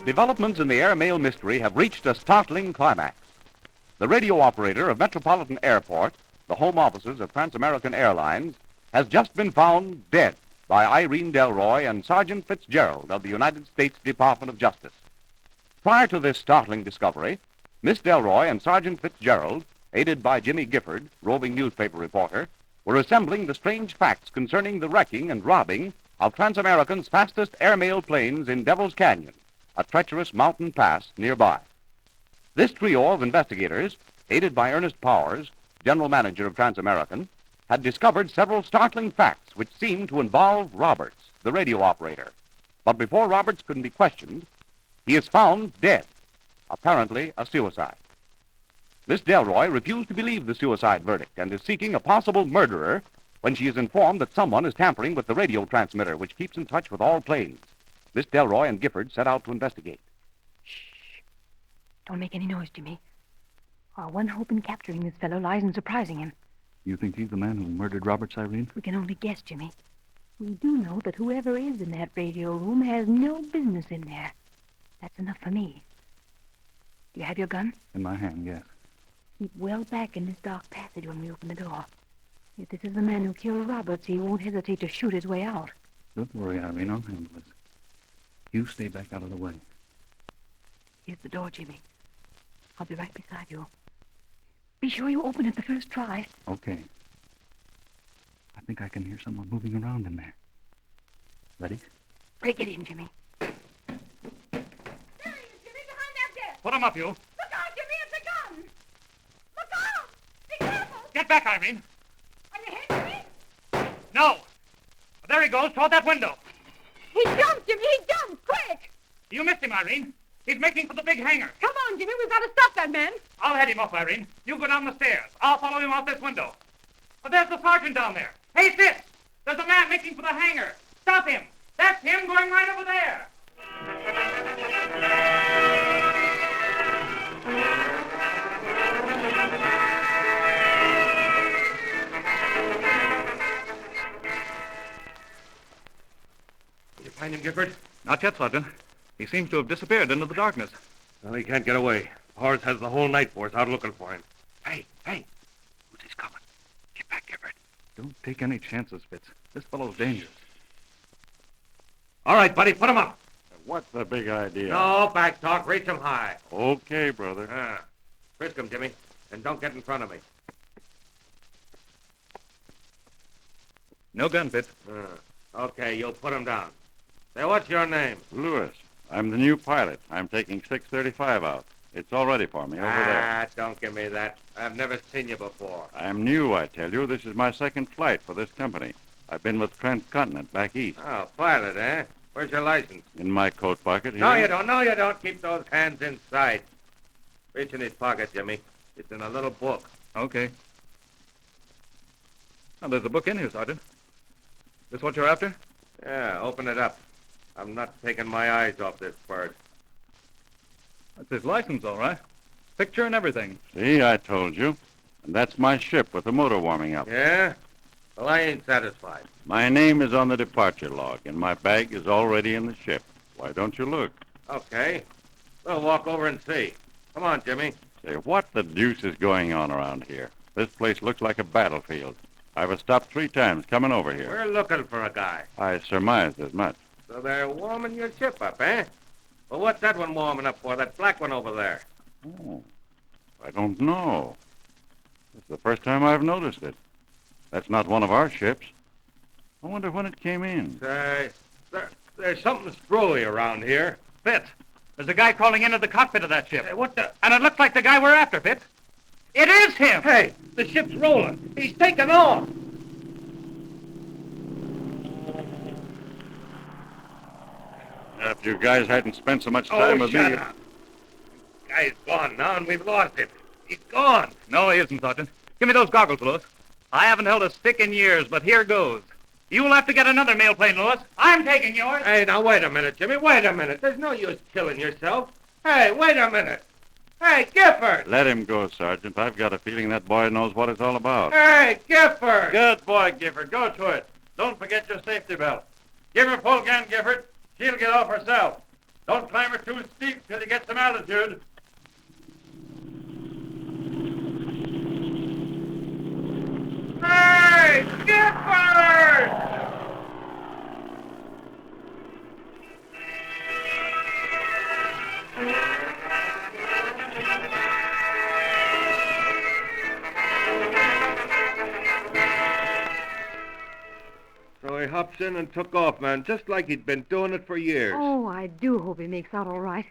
Developments in the airmail mystery have reached a startling climax. The radio operator of Metropolitan Airport, the home offices of Trans-American Airlines, has just been found dead by Irene Delroy and Sergeant Fitzgerald of the United States Department of Justice. Prior to this startling discovery, Miss Delroy and Sergeant Fitzgerald, aided by Jimmy Gifford, roving newspaper reporter, were assembling the strange facts concerning the wrecking and robbing of Trans-American's fastest airmail planes in Devil's Canyon, a treacherous mountain pass nearby. This trio of investigators, aided by Ernest Powers, general manager of Trans-American, had discovered several startling facts which seemed to involve Roberts, the radio operator. But before Roberts could be questioned, he is found dead, apparently a suicide. Miss Delroy refused to believe the suicide verdict and is seeking a possible murderer when she is informed that someone is tampering with the radio transmitter which keeps in touch with all planes. Miss Delroy and Gifford set out to investigate. Shh. Don't make any noise, Jimmy. Our one hope in capturing this fellow lies in surprising him. You think he's the man who murdered Roberts, Irene? We can only guess, Jimmy. We do know that whoever is in that radio room has no business in there. That's enough for me. Do you have your gun? In my hand, yes. Keep well back in this dark passage when we open the door. If this is the man who killed Roberts, he won't hesitate to shoot his way out. Don't worry, Irene. I'll handle this. You stay back out of the way. Here's the door, Jimmy. I'll be right beside you. Be sure you open it the first try. Okay. I think I can hear someone moving around in there. Ready? Break it in, Jimmy. There he is, Jimmy, behind that desk. Put him up, you. Look out, Jimmy, it's a gun. Look out. Be careful. Get back, Irene. Are you hit, Jimmy? No. There he goes, toward that window. He jumped, Jimmy, he jumped. Quick. You missed him, Irene. He's making for the big hangar. Come on, Jimmy, we've got to stop that man. I'll head him up, Irene. You go down the stairs. I'll follow him out this window. But there's the sergeant down there. Hey, sis! There's a man making for the hangar. Stop him. That's him going right over there. Did you find him, Gifford? Not yet, Sergeant. He seems to have disappeared into the darkness. Well, he can't get away. Horace has the whole night force out looking for him. Hey! Who's coming? Get back, Gifford. Don't take any chances, Fitz. This fellow's dangerous. All right, buddy, put him up. What's the big idea? No back talk. Reach him high. Okay, brother. Frisk him, Jimmy, and don't get in front of me. No gun, Fitz. Okay, you'll put him down. Say, what's your name? Lewis, I'm the new pilot. I'm taking 635 out. It's all ready for me over there. Don't give me that. I've never seen you before. I'm new, I tell you. This is my second flight for this company. I've been with Transcontinent back east. Oh, pilot, eh? Where's your license? In my coat pocket here. No, you don't. No, you don't. Keep those hands inside. Reach in his pocket, Jimmy. It's in a little book. Okay. Now, there's a book in here, Sergeant. This what you're after? Yeah, open it up. I'm not taking my eyes off this bird. That's his license, all right. Picture and everything. See, I told you. And that's my ship with the motor warming up. Yeah? Well, I ain't satisfied. My name is on the departure log, and my bag is already in the ship. Why don't you look? Okay. We'll walk over and see. Come on, Jimmy. Say, what the deuce is going on around here? This place looks like a battlefield. I was stopped 3 times coming over here. We're looking for a guy. I surmised as much. So they're warming your ship up, eh? Well, what's that one warming up for, that black one over there? Oh, I don't know. It's the first time I've noticed it. That's not one of our ships. I wonder when it came in. Say, there's something screwy around here. Fitz, there's a guy crawling into the cockpit of that ship. Hey, what the... And it looks like the guy we're after, Fitz. It is him! Hey, the ship's rolling. He's taking off. If you guys hadn't spent so much time with shut me... up. Guy's gone now, and we've lost him. He's gone. No, he isn't, Sergeant. Give me those goggles, Lewis. I haven't held a stick in years, but here goes. You'll have to get another mail plane, Lewis. I'm taking yours. Hey, now, wait a minute, Jimmy. Wait a minute. There's no use killing yourself. Hey, wait a minute. Hey, Gifford. Let him go, Sergeant. I've got a feeling that boy knows what it's all about. Hey, Gifford. Good boy, Gifford. Go to it. Don't forget your safety belt. Give her full gun, Gifford. She'll get off herself. Don't climb it too steep till you get some altitude. Hey, Gifford! So he hops in and took off, man, just like he'd been doing it for years. Oh, I do hope he makes out all right.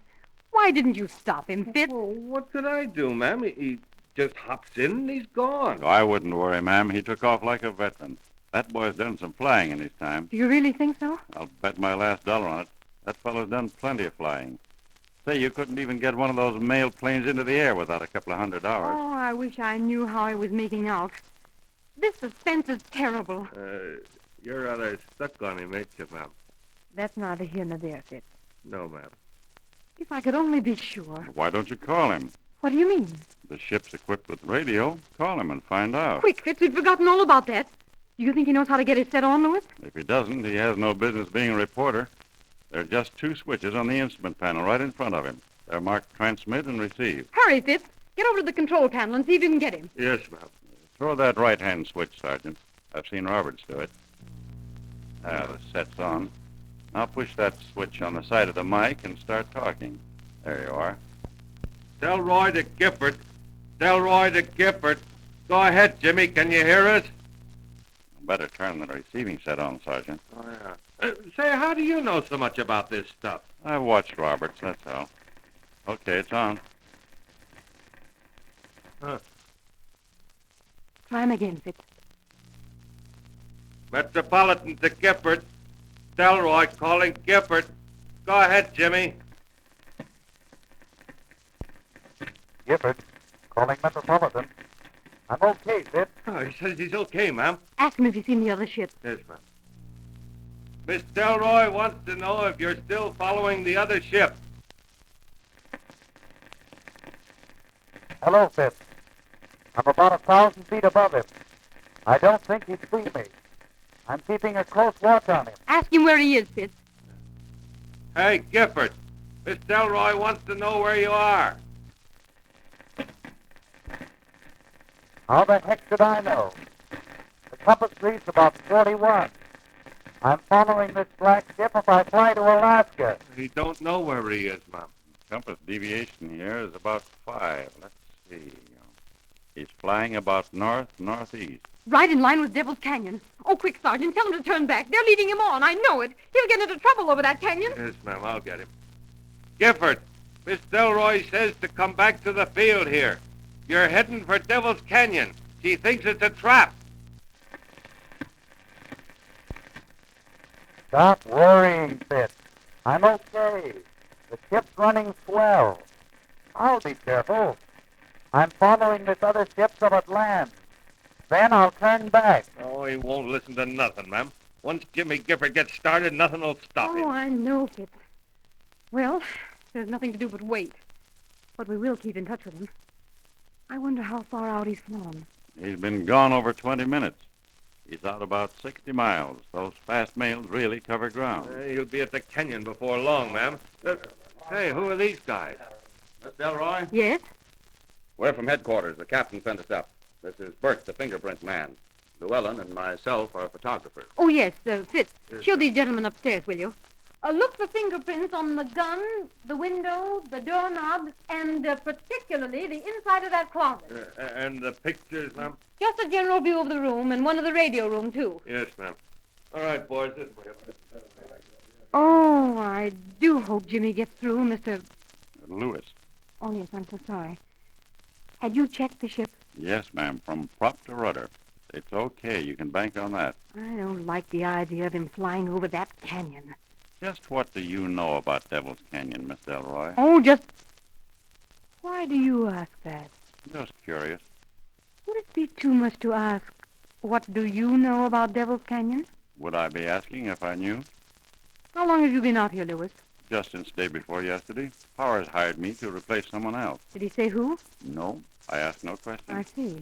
Why didn't you stop him, Fitz? Well, what could I do, ma'am? He just hops in and he's gone. Oh, I wouldn't worry, ma'am. He took off like a veteran. That boy's done some flying in his time. Do you really think so? I'll bet my last dollar on it. That fellow's done plenty of flying. Say, you couldn't even get one of those mail planes into the air without a couple of $100. Oh, I wish I knew how he was making out. This suspense is terrible. You're rather stuck on him, ain't you, ma'am? That's neither here nor there, Fitz. No, ma'am. If I could only be sure. Why don't you call him? What do you mean? The ship's equipped with radio. Call him and find out. Quick, Fitz, we've forgotten all about that. Do you think he knows how to get it set on, Louis? If he doesn't, he has no business being a reporter. There are just 2 switches on the instrument panel right in front of him. They're marked transmit and receive. Hurry, Fitz. Get over to the control panel and see if you can get him. Yes, ma'am. Throw that right-hand switch, Sergeant. I've seen Roberts do it. The set's on. Now push that switch on the side of the mic and start talking. There you are. Delroy to Gifford. Delroy to Gifford. Go ahead, Jimmy. Can you hear us? Better turn the receiving set on, Sergeant. Oh, yeah. Say, how do you know so much about this stuff? I watched Roberts, that's all. Okay, it's on. Try him again, Fitz. Metropolitan to Gifford. Delroy calling Gifford. Go ahead, Jimmy. Gifford, calling Metropolitan. I'm okay, Fitz. Oh, he says he's okay, ma'am. Ask him if he's seen the other ship. Yes, ma'am. Miss Delroy wants to know if you're still following the other ship. Hello, Fitz. I'm about 1,000 feet above him. I don't think he'd see me. I'm keeping a close watch on him. Ask him where he is, Fitz. Hey, Gifford. Miss Delroy wants to know where you are. How the heck should I know? The compass reads about 41. I'm following this black ship if I fly to Alaska. He don't know where he is, ma'am. Compass deviation here is about 5. Let's see. He's flying about north-northeast. Right in line with Devil's Canyon. Oh, quick, Sergeant, tell him to turn back. They're leading him on. I know it. He'll get into trouble over that canyon. Yes, ma'am, I'll get him. Gifford, Miss Delroy says to come back to the field here. You're heading for Devil's Canyon. She thinks it's a trap. Stop worrying, Fitz. I'm okay. The ship's running swell. I'll be careful. I'm following this other ship till it lands. Then I'll turn back. Oh, he won't listen to nothing, ma'am. Once Jimmy Gifford gets started, nothing will stop him. Oh, I know, Fitz. Well, there's nothing to do but wait. But we will keep in touch with him. I wonder how far out he's flown. He's been gone over 20 minutes. He's out about 60 miles. Those fast mails really cover ground. He'll be at the canyon before long, ma'am. Hey, who are these guys? Miss Delroy? Yes? We're from headquarters. The captain sent us up. This is Bert, the fingerprint man. Llewellyn and myself are photographers. Oh, yes, Fitz. Show these gentlemen upstairs, will you? Look for fingerprints on the gun, the window, the doorknob, and particularly the inside of that closet. And the pictures, ma'am? Just a general view of the room and one of the radio room, too. Yes, ma'am. All right, boys, this way. Oh, I do hope Jimmy gets through, Mr. Lewis. Oh, yes, I'm so sorry. Had you checked the ship? Yes, ma'am, from prop to rudder. It's okay. You can bank on that. I don't like the idea of him flying over that canyon. Just what do you know about Devil's Canyon, Miss Delroy? Oh, just... Why do you ask that? Just curious. Would it be too much to ask, what do you know about Devil's Canyon? Would I be asking if I knew? How long have you been out here, Lewis? Just since day before yesterday. Powers hired me to replace someone else. Did he say who? No, I asked no question. I see.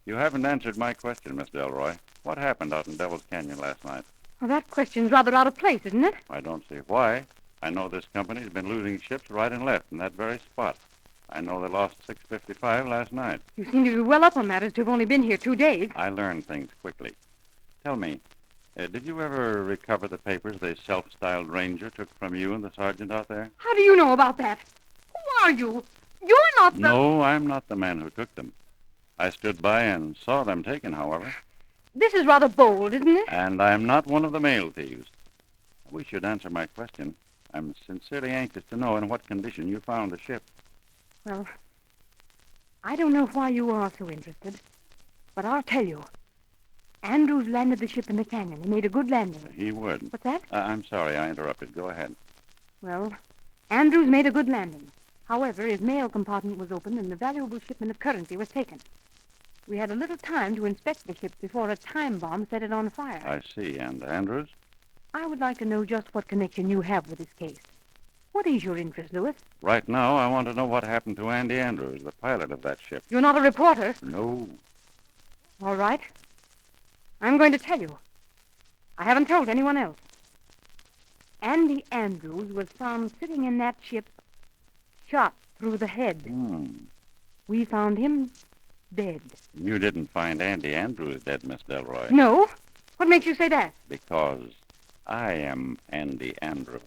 You haven't answered my question, Miss Delroy. What happened out in Devil's Canyon last night? Well, that question's rather out of place, isn't it? I don't see why. I know this company's been losing ships right and left in that very spot. I know they lost 655 last night. You seem to be well up on matters to have only been here 2 days. I learn things quickly. Tell me, did you ever recover the papers the self-styled ranger took from you and the sergeant out there? How do you know about that? Who are you? You're not the... No, I'm not the man who took them. I stood by and saw them taken, however. This is rather bold, isn't it? And I'm not one of the mail thieves. We should answer my question. I'm sincerely anxious to know in what condition you found the ship. Well, I don't know why you are so interested, but I'll tell you. Andrews landed the ship in the canyon. He made a good landing. He would. What's that? I'm sorry I interrupted. Go ahead. Well, Andrews made a good landing. However, his mail compartment was opened and the valuable shipment of currency was taken. We had a little time to inspect the ship before a time bomb set it on fire. I see. And Andrews? I would like to know just what connection you have with this case. What is your interest, Lewis? Right now, I want to know what happened to Andy Andrews, the pilot of that ship. You're not a reporter. No. All right. I'm going to tell you. I haven't told anyone else. Andy Andrews was found sitting in that ship, shot through the head. We found him dead. You didn't find Andy Andrews dead, Miss Delroy. No? What makes you say that? Because I am Andy Andrews.